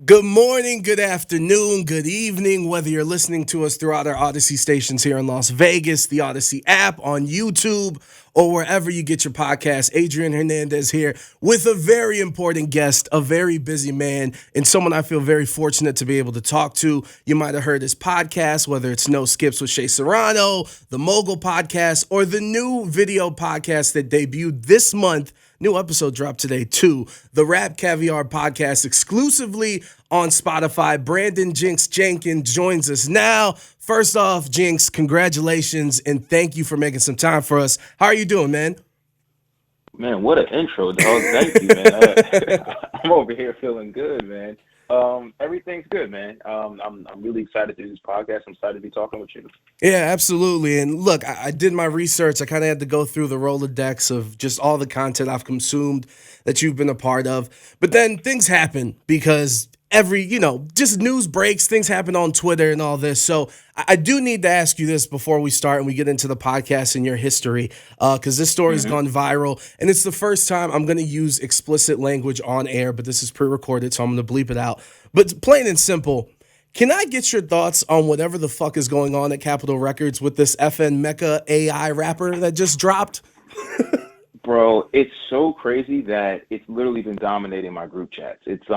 Good morning, good afternoon, good evening, whether you're listening to us throughout our Audacy stations here in Las Vegas, the Audacy app, on YouTube, or wherever you get your podcast. Adrian Hernandez here with a very important guest, a very busy man, and someone I feel very fortunate to be able to talk to. You might have heard his podcast, whether it's No Skips with Shea Serrano, the Mogul podcast, or the new video podcast that debuted this month. New episode dropped today, too. The Caviar podcast exclusively on Spotify. Brandon Jinx Jenkins joins us now. First off, Jinx, congratulations and thank you for making some time for us. How are you doing, man? Man, what an intro, dog. Thank you, man. I'm over here feeling good, man. Everything's good, man. I'm really excited to do this podcast. I'm excited to be talking with you. Yeah, absolutely. And look, I did my research. I kind of had to go through the Rolodex of just all the content I've consumed that you've been a part of. But then things happen because just news breaks, things happen on Twitter and all this. So I do need to ask you this before we start and we get into the podcast and your history, because this story has gone viral. And it's the first time I'm going to use explicit language on air, but this is pre-recorded, so I'm going to bleep it out. But plain and simple, can I get your thoughts on whatever the fuck is going on at Capitol Records with this FN Mecca AI rapper that just dropped? Bro, it's so crazy that it's literally been dominating my group chats. It's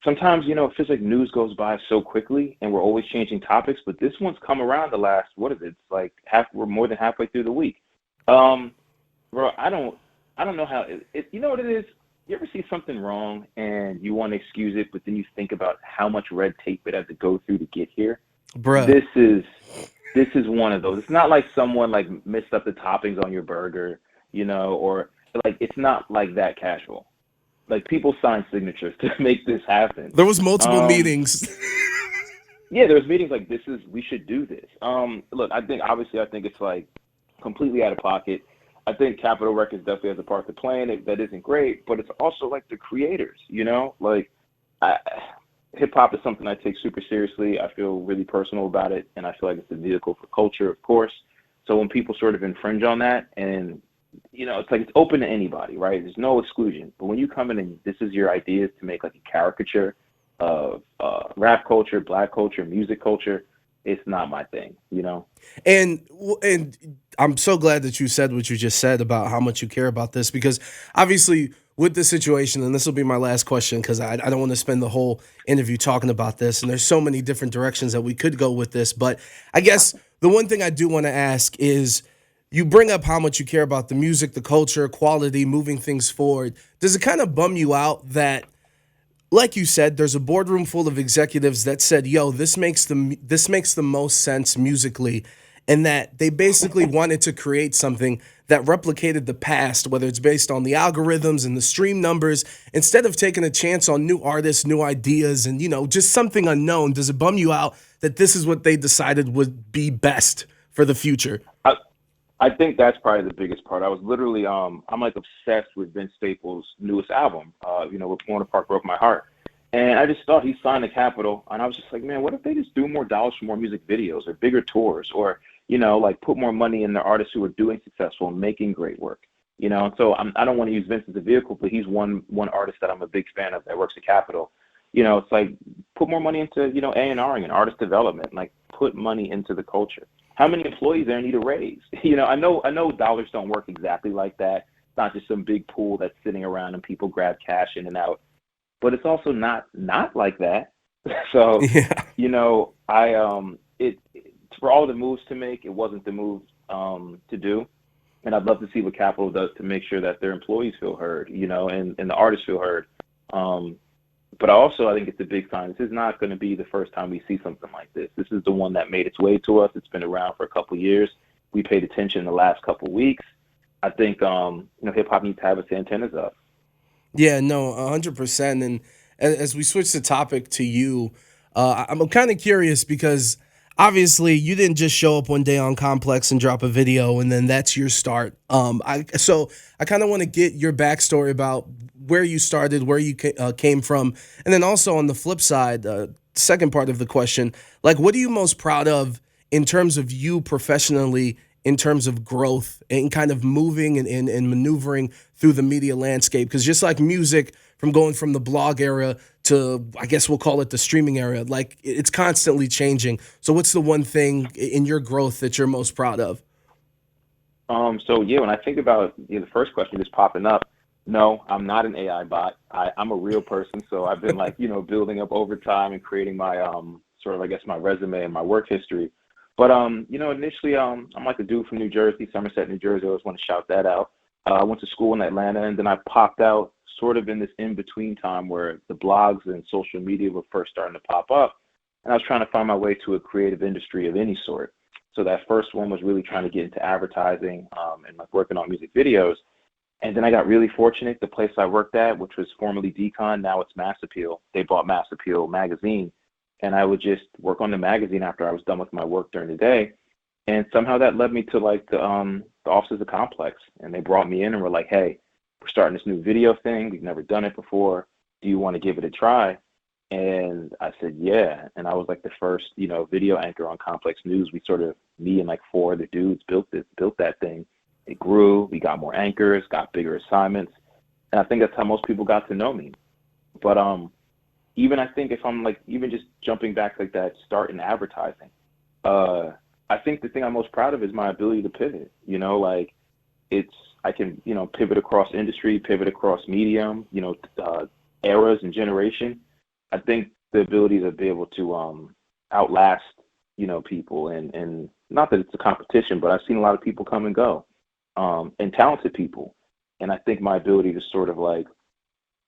sometimes, it feels like news goes by so quickly and we're always changing topics, but this one's come around the last, what is it? It's like we're more than halfway through the week. Bro, I don't know how you know what it is? You ever see something wrong and you want to excuse it, but then you think about how much red tape it had to go through to get here? Bruh. This is one of those. It's not like someone like messed up the toppings on your burger, or like it's not like that casual. Like people sign signatures to make this happen. There was multiple meetings. Yeah, there was meetings like we should do this. Look, I think it's like completely out of pocket. I think Capitol Records definitely has a part to play in it that isn't great, but it's also like the creators, like hip hop is something I take super seriously. I feel really personal about it, and I feel like it's a vehicle for culture, of course. So when people sort of infringe on that, and it's like it's open to anybody, right? There's no exclusion. But when you come in and this is your ideas to make like a caricature of rap culture, black culture, music culture, it's not my thing, And I'm so glad that you said what you just said about how much you care about this, because obviously with this situation, and this will be my last question because I don't want to spend the whole interview talking about this, and there's so many different directions that we could go with this, but I guess the one thing I do want to ask is, you bring up how much you care about the music, the culture, quality, moving things forward. Does it kind of bum you out that, like you said, there's a boardroom full of executives that said, yo, this makes the most sense musically, and that they basically wanted to create something that replicated the past, whether it's based on the algorithms and the stream numbers, instead of taking a chance on new artists, new ideas, and, just something unknown? Does it bum you out that this is what they decided would be best for the future? I think that's probably the biggest part. I was literally, I'm like obsessed with Vince Staples' newest album, Report Park Broke My Heart. And I just thought he signed the Capitol, and I was just like, man, what if they just do more dollars for more music videos or bigger tours, or, like put more money in the artists who are doing successful and making great work, And so I don't want to use Vince as a vehicle, but he's one artist that I'm a big fan of that works at Capitol. It's like put more money into, A&Ring and artist development, like put money into the culture. How many employees there need to raise? I know dollars don't work exactly like that. It's not just some big pool that's sitting around and people grab cash in and out. But it's also not like that. So, it for all the moves to make, it wasn't the move to do. And I'd love to see what Capitol does to make sure that their employees feel heard, and the artists feel heard. But I think it's a big sign. This is not going to be the first time we see something like this. This is the one that made its way to us. It's been around for a couple of years. We paid attention the last couple of weeks. I think, hip hop needs to have its antennas up. Yeah, no, 100%. And as we switch the topic to you, I'm kind of curious because obviously you didn't just show up one day on Complex and drop a video and then that's your start. So I kind of want to get your backstory about where you started, where you came from, and then also on the flip side, second part of the question, like what are you most proud of in terms of you professionally, in terms of growth and kind of moving and maneuvering through the media landscape? Because just like music, from going from the blog era to, I guess we'll call it the streaming era. Like it's constantly changing. So what's the one thing in your growth that you're most proud of? So yeah, when I think about the first question just popping up, no, I'm not an AI bot. I'm a real person. So I've been like, building up over time and creating my sort of, I guess, my resume and my work history. But initially I'm like a dude from New Jersey, Somerset, New Jersey. I always want to shout that out. I went to school in Atlanta, and then I popped out sort of in this in-between time where the blogs and social media were first starting to pop up, and I was trying to find my way to a creative industry of any sort. So that first one was really trying to get into advertising and like working on music videos. And then I got really fortunate. The place I worked at, which was formerly Decon, now it's Mass Appeal. They bought Mass Appeal magazine, and I would just work on the magazine after I was done with my work during the day. And somehow that led me to like the offices of Complex, and they brought me in and were like, "Hey, we're starting this new video thing. We've never done it before. Do you want to give it a try?" And I said, yeah. And I was like the first, video anchor on Complex News. We sort of, me and like four other dudes built that thing. It grew. We got more anchors, got bigger assignments. And I think that's how most people got to know me. But even I think if I'm like, even just jumping back like that, start in advertising, I think the thing I'm most proud of is my ability to pivot. I can, pivot across industry, pivot across medium, eras and generation. I think the ability to be able to outlast, people and not that it's a competition, but I've seen a lot of people come and go, and talented people. And I think my ability to sort of like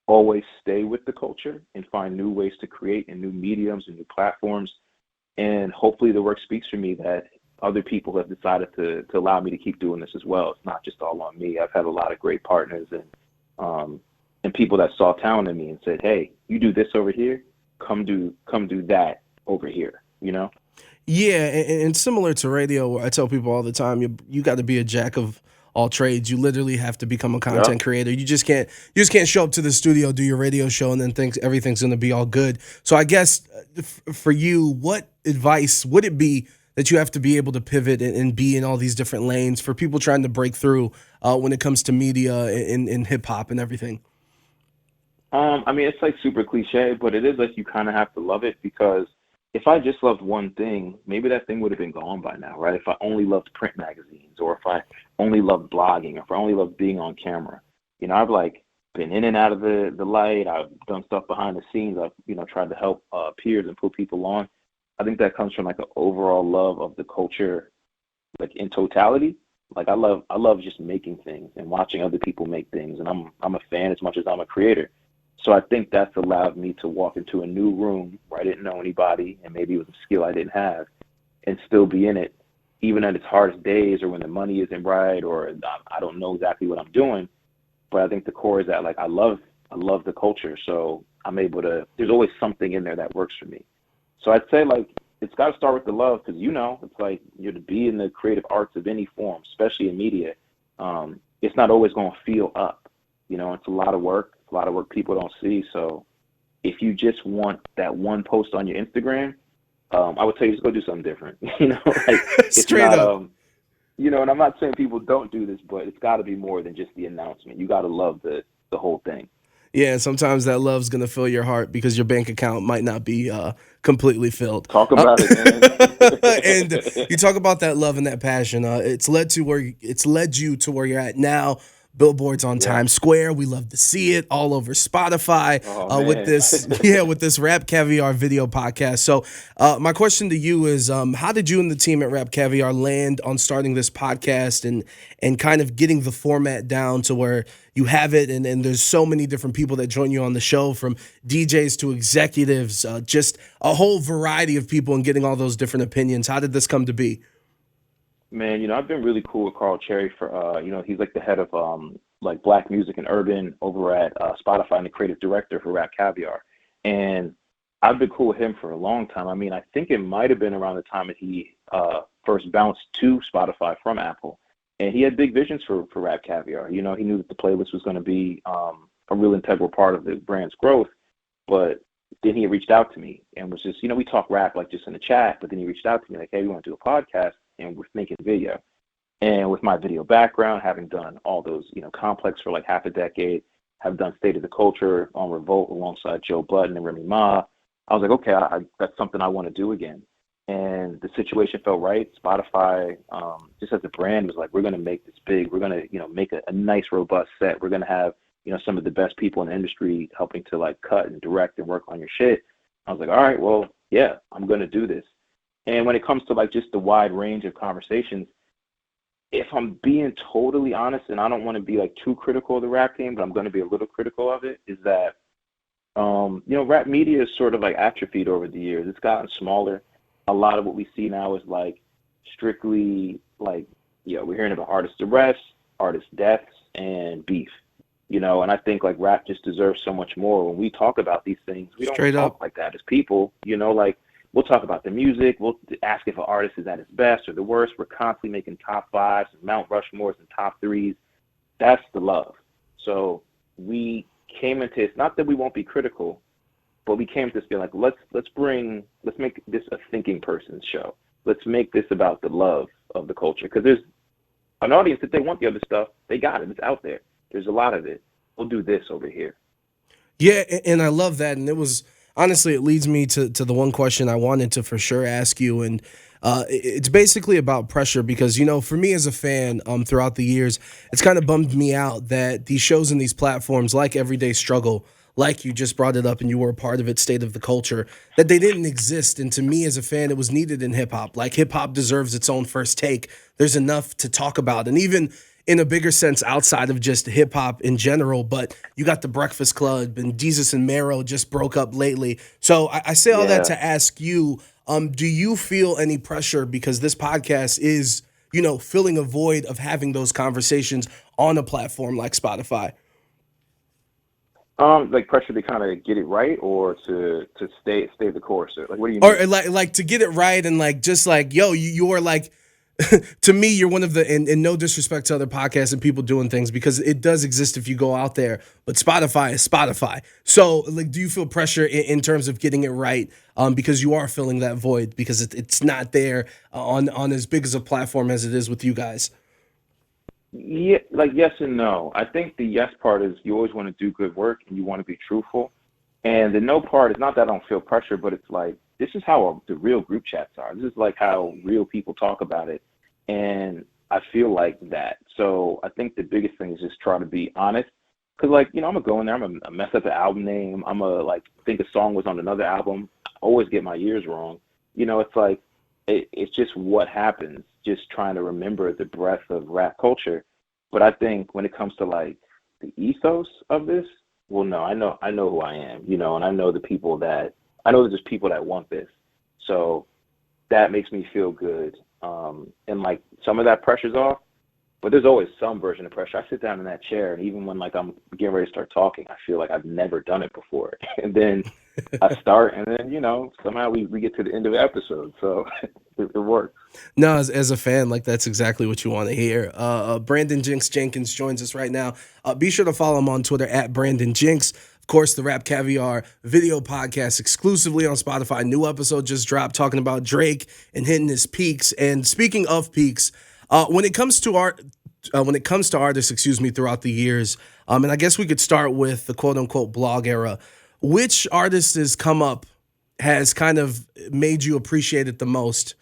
always stay with the culture and find new ways to create and new mediums and new platforms. And hopefully the work speaks for me that other people have decided to allow me to keep doing this as well. It's not just all on me. I've had a lot of great partners and people that saw talent in me and said, "Hey, you do this over here, come do that over here," Yeah, and similar to radio, I tell people all the time, you got to be a jack of all trades. You literally have to become a Yeah. content creator. You just can't show up to the studio, do your radio show, and then think everything's going to be all good. So I guess for you, what advice would it be that you have to be able to pivot and be in all these different lanes for people trying to break through when it comes to media and hip hop and everything? I mean, it's like super cliche, but it is like you kind of have to love it, because if I just loved one thing, maybe that thing would have been gone by now, right? If I only loved print magazines, or if I only loved blogging, or if I only loved being on camera, I've like been in and out of the light. I've done stuff behind the scenes. I've tried to help peers and put people on. I think that comes from like an overall love of the culture, like in totality. Like I love just making things and watching other people make things, and I'm a fan as much as I'm a creator. So I think that's allowed me to walk into a new room where I didn't know anybody, and maybe it was a skill I didn't have, and still be in it, even at its hardest days, or when the money isn't right, or I don't know exactly what I'm doing. But I think the core is that like I love the culture, so I'm able to. There's always something in there that works for me. So I'd say like it's got to start with the love, because it's like you're to be in the creative arts of any form, especially in media. It's not always going to feel up. It's a lot of work. A lot of work people don't see. So if you just want that one post on your Instagram, I would tell you just go do something different. Like it's Straight not, up. and I'm not saying people don't do this, but it's got to be more than just the announcement. You got to love the whole thing. Yeah, and sometimes that love's gonna fill your heart because your bank account might not be completely filled. Talk about it, And man. you talk about that love and that passion. It's led you to where you're at now. Billboards on Yeah. Times Square. We love to see it all over Spotify Oh with man. this, yeah, with this Rap Caviar video podcast. So, my question to you is, how did you and the team at Rap Caviar land on starting this podcast and kind of getting the format down to where you have it, and there's so many different people that join you on the show, from DJs to executives, just a whole variety of people, and getting all those different opinions. How did this come to be? Man, I've been really cool with Carl Cherry for, he's like the head of like Black music and urban over at Spotify, and the creative director for Rap Caviar. And I've been cool with him for a long time. I mean, I think it might have been around the time that he first bounced to Spotify from Apple. And he had big visions for Rap Caviar. He knew that the playlist was going to be a real integral part of the brand's growth. But then he reached out to me and was just, we talk rap like just in the chat, but then he reached out to me like, "Hey, we want to do a podcast, and we're making video." And with my video background, having done all those, Complex for like half a decade, have done State of the Culture on Revolt alongside Joe Budden and Remy Ma. I was like, okay, that's something I want to do again. And the situation felt right. Spotify, just as a brand, was like, we're going to make this big. We're going to, make a nice, robust set. We're going to have, some of the best people in the industry helping to like cut and direct and work on your shit. I was like, all right, well, yeah, I'm going to do this. And when it comes to like just the wide range of conversations, if I'm being totally honest, and I don't want to be like too critical of the rap game, but I'm going to be a little critical of it, is that, rap media is sort of like atrophied over the years. It's gotten smaller. A lot of what we see now is like strictly like, we're hearing about artist arrests, artist deaths, and beef, and I think like rap just deserves so much more. When we talk about these things, we Straight don't talk up like that as people, like we'll talk about the music, we'll ask if an artist is at his best or the worst. We're constantly making top fives and Mount Rushmores and top threes. That's the love. So we came into it's not that we won't be critical, but we came to this being like, let's make this a thinking person's show. Let's make this about the love of the culture. Because there's an audience that they want the other stuff. They got it. It's out there. There's a lot of it. We'll do this over here. Yeah, and I love that. And it was honestly, it leads me to the one question I wanted to for sure ask you. And it's basically about pressure because, for me as a fan throughout the years, it's kind of bummed me out that these shows and these platforms like Everyday Struggle, like you just brought it up and you were a part of it, State of the Culture, that they didn't exist. And to me as a fan, it was needed in hip hop. Like hip hop deserves its own first take. There's enough to talk about. And even in a bigger sense outside of just hip hop in general, but you got the Breakfast Club and Jesus and Mero just broke up lately. So I say all that to ask you, do you feel any pressure because this podcast is, filling a void of having those conversations on a platform like Spotify? Like pressure to kind of get it right or to stay the course? Like, what do you mean? Or like to get it right and like, just like, yo, you are like, to me, you're one of the, and no disrespect to other podcasts and people doing things because it does exist if you go out there, but Spotify is Spotify. So like, do you feel pressure in terms of getting it right? Because you are filling that void because it's not there on as big as a platform as it is with you guys. Yeah, like yes and no. I think the yes part is you always want to do good work and you want to be truthful. And the no part is not that I don't feel pressure, but it's like, this is how the real group chats are. This is like how real people talk about it. And I feel like that. So I think the biggest thing is just try to be honest. Because, like, I'm going to go in there. I'm going to mess up the album name. I'm going to, like, think a song was on another album. I always get my years wrong. It's like, it's just what happens, just trying to remember the breadth of rap culture. But I think when it comes to, like, the ethos of this, well, no, I know who I am, and I know the people that, I know there's people that want this. So that makes me feel good. And like some of that pressure's off, but there's always some version of pressure. I sit down in that chair and even when like I'm getting ready to start talking, I feel like I've never done it before. And then I start and then, somehow we get to the end of the episode. So it works. No, as a fan, like that's exactly what you want to hear. Brandon Jinx Jenkins joins us right now. Be sure to follow him on Twitter at Brandon Jinx. Of course, the Rap Caviar video podcast exclusively on Spotify. New episode just dropped talking about Drake and hitting his peaks. And speaking of peaks, when it comes to artists, throughout the years, and I guess we could start with the quote unquote blog era. Which artist has come up has kind of made you appreciate it the most?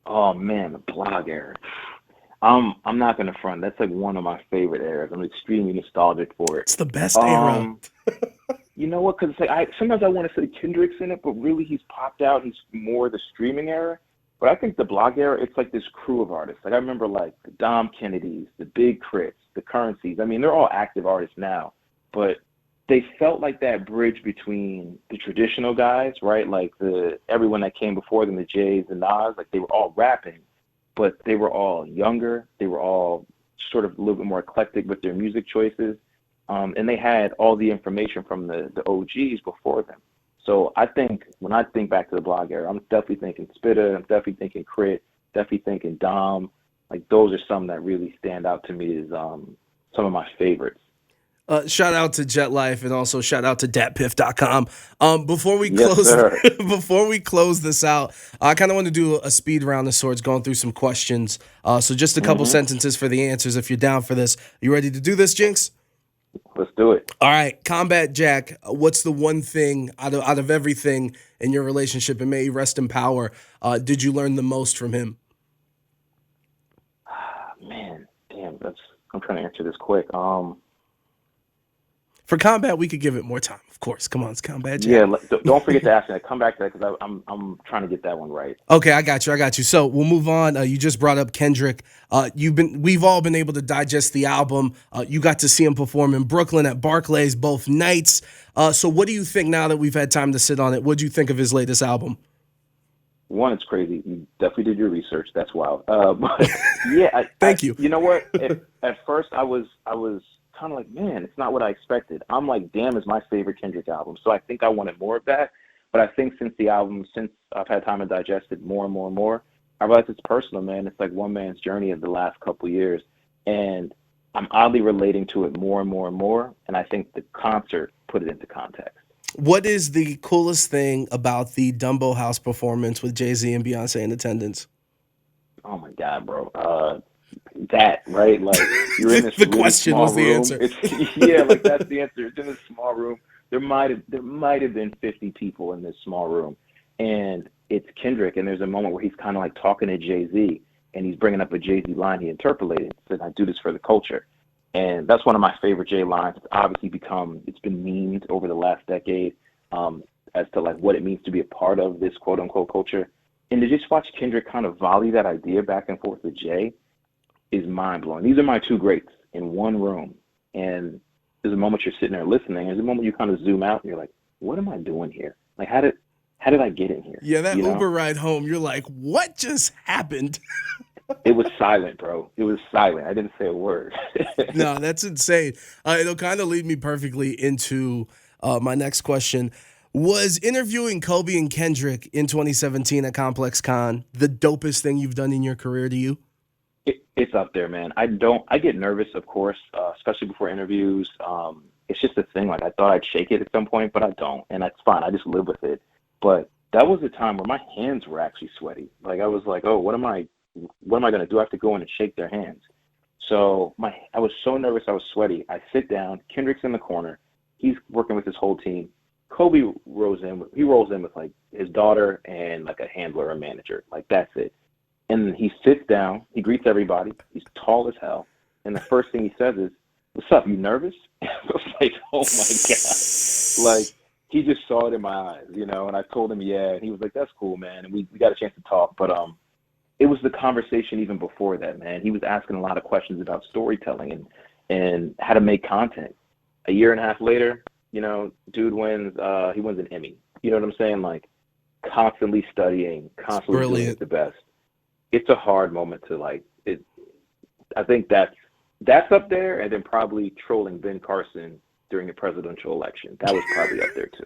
Oh man, the blog era. I'm not gonna front. That's like one of my favorite eras. I'm extremely nostalgic for it. It's the best era. You know what? Because it's like sometimes I want to say Kendrick's in it, but really he's popped out. He's more the streaming era. But I think the blog era, it's like this crew of artists. Like I remember like the Dom Kennedys, the Big Crits, the Currencies. I mean, they're all active artists now, but they felt like that bridge between the traditional guys, right? Like everyone that came before them, the Jays, the Nas, like they were all rapping, but they were all younger. They were all sort of a little bit more eclectic with their music choices. And they had all the information from the OGs before them. So I think when I think back to the blog era, I'm definitely thinking Spitta, I'm definitely thinking Crit, definitely thinking Dom. Like those are some that really stand out to me as some of my favorites. Shout out to Jet Life and also shout out to datpiff.com. Before we close this out, I kind of want to do a speed round of sorts, going through some questions. So just a couple sentences for the answers if you're down for this. You ready to do this, Jinx? Let's do it. All right, Combat Jack. What's the one thing out of everything in your relationship, and may he rest in power, did you learn the most from him? Man, damn, I'm trying to answer this quick. For Combat, we could give it more time, of course. Come on, it's Combat Yeah, Jack. don't forget to ask me. Come back to that because I'm trying to get that one right. Okay, I got you. I got you. So we'll move on. You just brought up Kendrick. We've all been able to digest the album. You got to see him perform in Brooklyn at Barclays both nights. So what do you think now that we've had time to sit on it? What do you think of his latest album? One, it's crazy. You definitely did your research. That's wild. But yeah, Thank you. You know what? At first, I was kind of like, man, it's not what I expected. I'm like, Damn is my favorite Kendrick album. So I think I wanted more of that. But I think since I've had time to digest it more and more and more, I realize it's personal, man. It's like one man's journey of the last couple of years. And I'm oddly relating to it more and more and more. And I think the concert put it into context. What is the coolest thing about the Dumbo House performance with Jay-Z and Beyonce in attendance? Oh my God, bro. That, right? Like, you're in this The really question small was the room. answer. Yeah, like that's the answer. It's in this small room. There might have been 50 people in this small room, and it's Kendrick. And there's a moment where he's kind of like talking to Jay-Z, and he's bringing up a Jay-Z line he interpolated. He said, "I do this for the culture," and that's one of my favorite Jay lines. It's been memed over the last decade as to like what it means to be a part of this quote unquote culture. And to just watch Kendrick kind of volley that idea back and forth with Jay is mind blowing. These are my two greats in one room. And there's a moment you're sitting there listening. There's a moment you kind of zoom out and you're like, what am I doing here? Like, how did I get in here? Yeah, that Uber ride home, you're like, what just happened? It was silent, bro. It was silent. I didn't say a word. No, that's insane. It'll kind of lead me perfectly into my next question. Was interviewing Kobe and Kendrick in 2017 at Complex Con the dopest thing you've done in your career to you? It's up there, man. I get nervous, of course, especially before interviews. It's just a thing. Like, I thought I'd shake it at some point, but I don't. And that's fine. I just live with it. But that was a time where my hands were actually sweaty. Like, I was like, oh, what am I going to do? I have to go in and shake their hands. So I was so nervous. I was sweaty. I sit down. Kendrick's in the corner. He's working with his whole team. Kobe rolls in with like his daughter and like a handler or manager. Like, that's it. And he sits down, he greets everybody, he's tall as hell, and the first thing he says is, "What's up, you nervous?" I was like, oh my God. Like, he just saw it in my eyes, and I told him, yeah, and he was like, that's cool, man, and we got a chance to talk, but it was the conversation even before that, man. He was asking a lot of questions about storytelling and how to make content. A year and a half later, dude wins an Emmy. You know what I'm saying? Like, constantly studying, constantly doing it the best. It's a hard moment to like it. I think that's up there, and then probably trolling Ben Carson during the presidential election. That was probably up there too.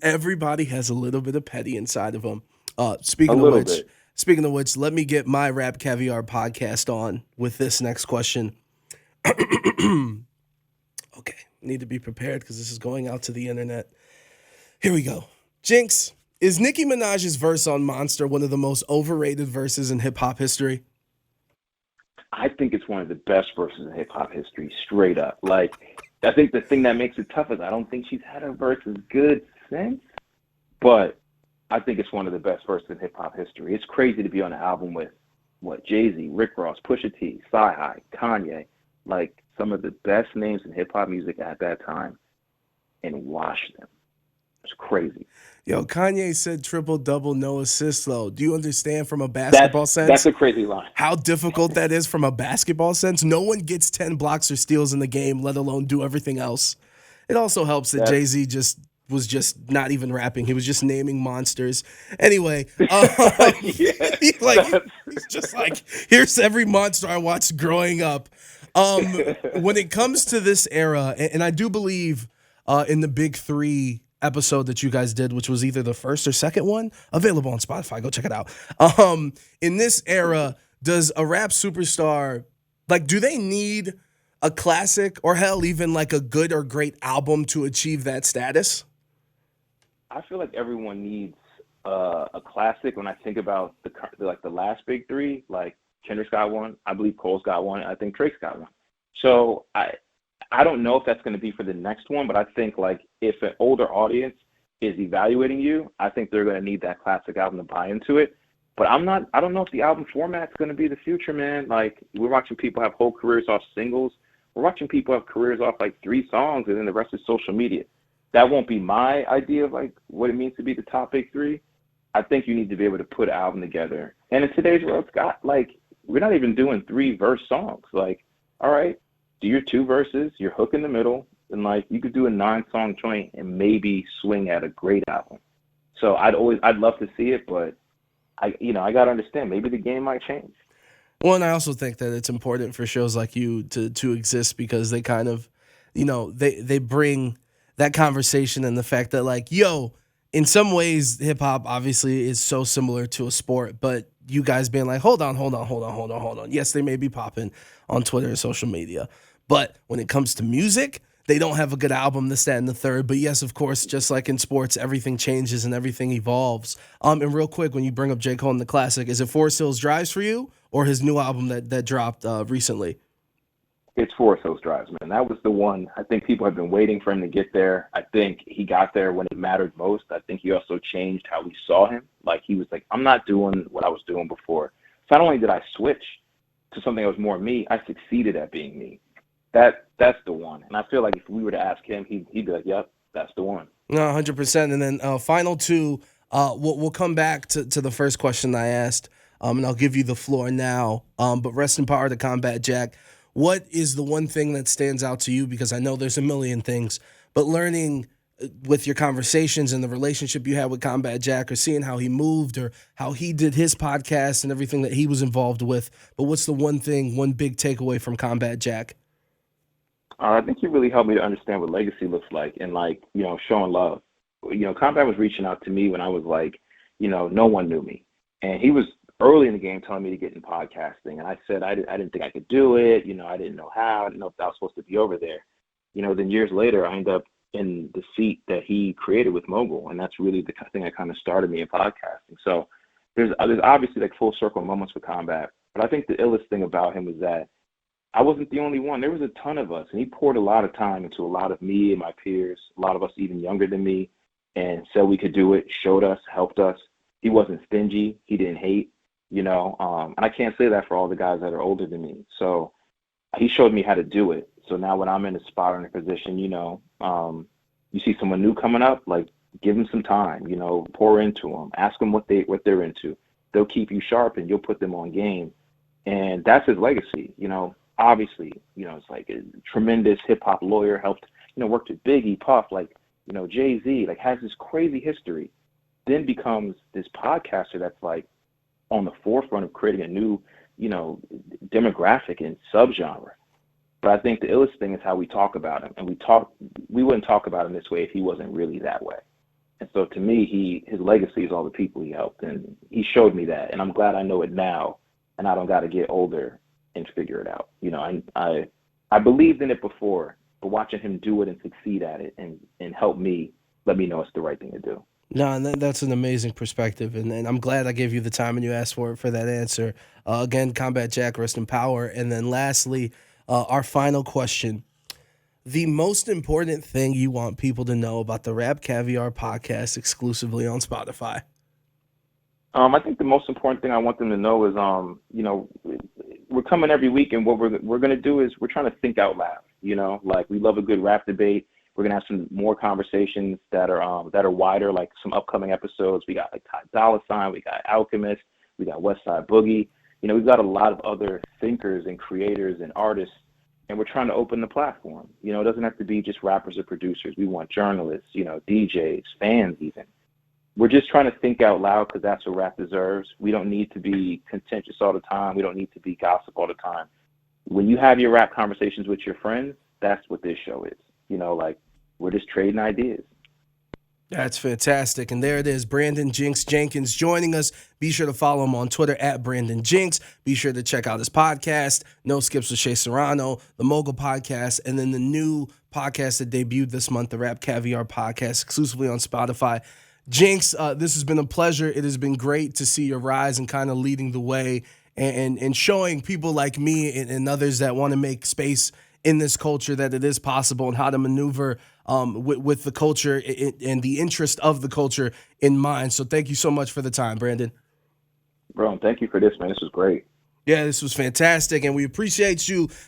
Everybody has a little bit of petty inside of them. Speaking of which, let me get my Rap Caviar podcast on with this next question. Okay, need to be prepared because this is going out to the internet. Here we go. Jinx. Is Nicki Minaj's verse on Monster one of the most overrated verses in hip-hop history? I think it's one of the best verses in hip-hop history, straight up. Like, I think the thing that makes it tough is I don't think she's had a verse as good since, but I think it's one of the best verses in hip-hop history. It's crazy to be on an album with, Jay-Z, Rick Ross, Pusha T, Sci-Hi, Kanye, like some of the best names in hip-hop music at that time, and wash them. It's crazy. Yo, Kanye said triple-double, no assists, though. Do you understand from a basketball sense? That's a crazy line. How difficult that is from a basketball sense? No one gets 10 blocks or steals in the game, let alone do everything else. It also helps that Jay-Z was just not even rapping. He was just naming monsters. Anyway, he's just like, here's every monster I watched growing up. When it comes to this era, and I do believe in the Big Three episode that you guys did, which was either the first or second one, available on Spotify. Go check it out. In this era, does a rap superstar, like, do they need a classic or hell, even like a good or great album to achieve that status? I feel like everyone needs a classic. When I think about the last Big Three, like Kendrick's got one, I believe Cole's got one, I think Drake's got one. So I don't know if that's going to be for the next one, but I think like if an older audience is evaluating you, I think they're going to need that classic album to buy into it. But I don't know if the album format's going to be the future, man. Like, we're watching people have whole careers off singles. We're watching people have careers off like 3 songs and then the rest is social media. That won't be my idea of like what it means to be the top big 3. I think you need to be able to put an album together. And in today's world, Scott, like, we're not even doing 3-verse songs. Like, all right, do your 2 verses, your hook in the middle, and like you could do a 9-song joint and maybe swing at a great album. So I'd love to see it, but I gotta understand, maybe the game might change. Well, and I also think that it's important for shows like you to exist because they kind of, they bring that conversation and the fact that like, yo, in some ways, hip hop obviously is so similar to a sport, but you guys being like, hold on. Yes, they may be popping on Twitter and social media, but when it comes to music, they don't have a good album, this, that, and the third. But yes, of course, just like in sports, everything changes and everything evolves. And real quick, when you bring up J. Cole and the classic, is it Forest Hills Drives for you or his new album that dropped recently? It's Forest Hills Drives, man. That was the one. I think people have been waiting for him to get there. I think he got there when it mattered most. I think he also changed how we saw him. Like, he was like, I'm not doing what I was doing before. So not only did I switch to something that was more me, I succeeded at being me. That's the one. And I feel like if we were to ask him, he'd be like, yep, that's the one. No, 100%. And then final 2, we'll come back to the first question I asked, and I'll give you the floor now. But rest in power to Combat Jack. What is the one thing that stands out to you? Because I know there's a million things, but learning with your conversations and the relationship you had with Combat Jack, or seeing how he moved or how he did his podcast and everything that he was involved with. But what's the one big takeaway from Combat Jack? I think he really helped me to understand what legacy looks like and, like, showing love. Combat was reaching out to me when I was like, no one knew me. And he was early in the game telling me to get in podcasting. And I said I didn't think I could do it. I didn't know how. I didn't know if I was supposed to be over there. Then years later, I ended up in the seat that he created with Mogul. And that's really the thing that kind of started me in podcasting. So there's obviously like full circle moments with Combat. But I think the illest thing about him was that I wasn't the only one. There was a ton of us, and he poured a lot of time into a lot of me and my peers, a lot of us even younger than me, and said we could do it, showed us, helped us. He wasn't stingy. He didn't hate, and I can't say that for all the guys that are older than me. So he showed me how to do it. So now when I'm in a spot or in a position, you see someone new coming up, like, give them some time, pour into them, ask them what they're into. They'll keep you sharp, and you'll put them on game. And that's his legacy, Obviously, it's like a tremendous hip hop lawyer, helped, worked with Biggie, Puff, like, Jay-Z, like, has this crazy history, then becomes this podcaster that's like on the forefront of creating a new, demographic and subgenre. But I think the illest thing is how we talk about him. And we wouldn't talk about him this way if he wasn't really that way. And so to me, his legacy is all the people he helped. And he showed me that. And I'm glad I know it now, and I don't got to get older and figure it out. I believed in it before, but watching him do it and succeed at it and help me, let me know it's the right thing to do. No, and that's an amazing perspective, and I'm glad I gave you the time and you asked for that answer. Again, Combat Jack, rest in power. And then lastly, our final question. The most important thing you want people to know about the Rap Caviar podcast exclusively on Spotify? I think the most important thing I want them to know is, we're coming every week, and what we're going to do is we're trying to think out loud. Like, we love a good rap debate. We're going to have some more conversations that are wider, like some upcoming episodes. We got like Ty Dolla $ign, we got Alchemist, we got Westside Boogie. We've got a lot of other thinkers and creators and artists, and we're trying to open the platform. It doesn't have to be just rappers or producers. We want journalists, DJs, fans even. We're just trying to think out loud because that's what rap deserves. We don't need to be contentious all the time. We don't need to be gossip all the time. When you have your rap conversations with your friends, that's what this show is. Like, we're just trading ideas. That's fantastic. And there it is, Brandon Jinx Jenkins joining us. Be sure to follow him on Twitter at Brandon Jinx. Be sure to check out his podcast, No Skips with Shea Serrano, the Mogul Podcast, and then the new podcast that debuted this month, the Rap Caviar Podcast, exclusively on Spotify. Jinx, this has been a pleasure. It has been great to see your rise and kind of leading the way and showing people like me and others that want to make space in this culture that it is possible, and how to maneuver with the culture and the interest of the culture in mind. So thank you so much for the time, Brandon. Bro, thank you for this, man. This was great. Yeah, this was fantastic, and we appreciate you